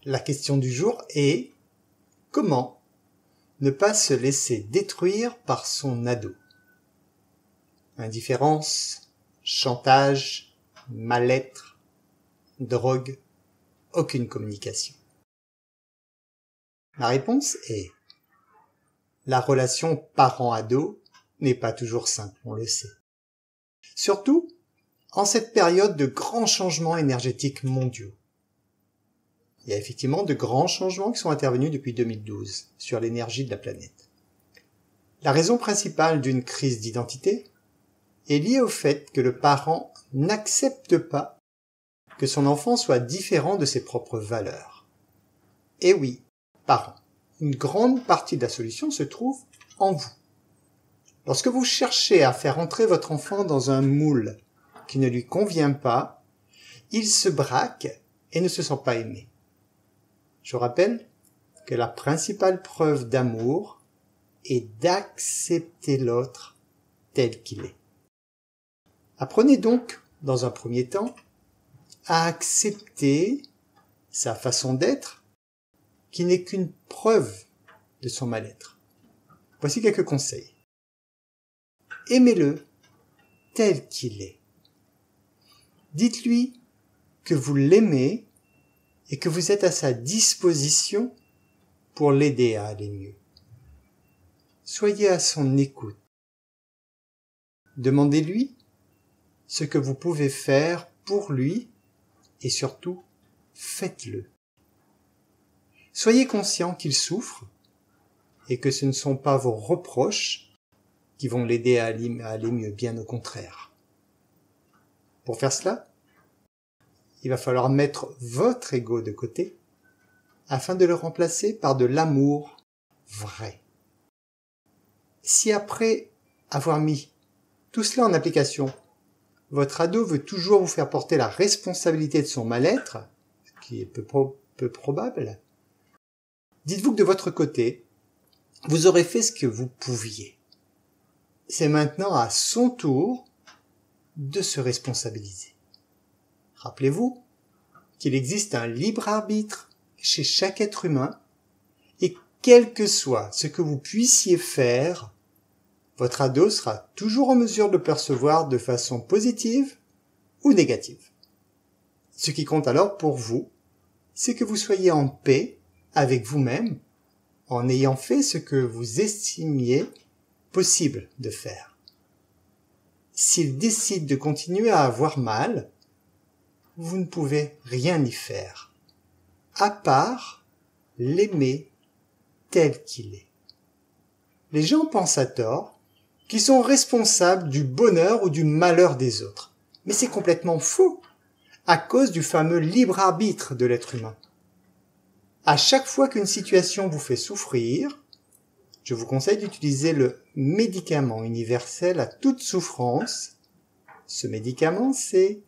La question du jour est: comment ne pas se laisser détruire par son ado? Indifférence, chantage, mal-être, drogue, aucune communication. La réponse est: la relation parent-ado n'est pas toujours simple, on le sait. Surtout en cette période de grands changements énergétiques mondiaux. Il y a effectivement de grands changements qui sont intervenus depuis 2012 sur l'énergie de la planète. La raison principale d'une crise d'identité est liée au fait que le parent n'accepte pas que son enfant soit différent de ses propres valeurs. Et oui, parents, une grande partie de la solution se trouve en vous. Lorsque vous cherchez à faire entrer votre enfant dans un moule qui ne lui convient pas, il se braque et ne se sent pas aimé. Je rappelle que la principale preuve d'amour est d'accepter l'autre tel qu'il est. Apprenez donc, dans un premier temps, à accepter sa façon d'être, qui n'est qu'une preuve de son mal-être. Voici quelques conseils. Aimez-le tel qu'il est. Dites-lui que vous l'aimez et que vous êtes à sa disposition pour l'aider à aller mieux. Soyez à son écoute. Demandez-lui ce que vous pouvez faire pour lui et surtout, faites-le. Soyez conscient qu'il souffre et que ce ne sont pas vos reproches qui vont l'aider à aller mieux, bien au contraire. Pour faire cela, il va falloir mettre votre ego de côté afin de le remplacer par de l'amour vrai. Si après avoir mis tout cela en application, votre ado veut toujours vous faire porter la responsabilité de son mal-être, ce qui est peu probable, dites-vous que de votre côté, vous aurez fait ce que vous pouviez. C'est maintenant à son tour de se responsabiliser. Rappelez-vous qu'il existe un libre arbitre chez chaque être humain et quel que soit ce que vous puissiez faire, votre ado sera toujours en mesure de percevoir de façon positive ou négative. Ce qui compte alors pour vous, c'est que vous soyez en paix avec vous-même en ayant fait ce que vous estimiez possible de faire. S'il décide de continuer à avoir mal, vous ne pouvez rien y faire, à part l'aimer tel qu'il est. Les gens pensent à tort qu'ils sont responsables du bonheur ou du malheur des autres. Mais c'est complètement faux, à cause du fameux libre arbitre de l'être humain. À chaque fois qu'une situation vous fait souffrir, je vous conseille d'utiliser le médicament universel à toute souffrance. Ce médicament, c'est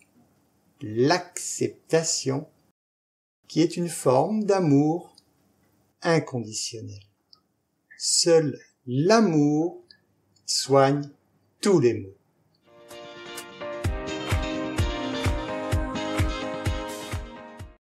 l'acceptation, qui est une forme d'amour inconditionnel. Seul l'amour soigne tous les maux.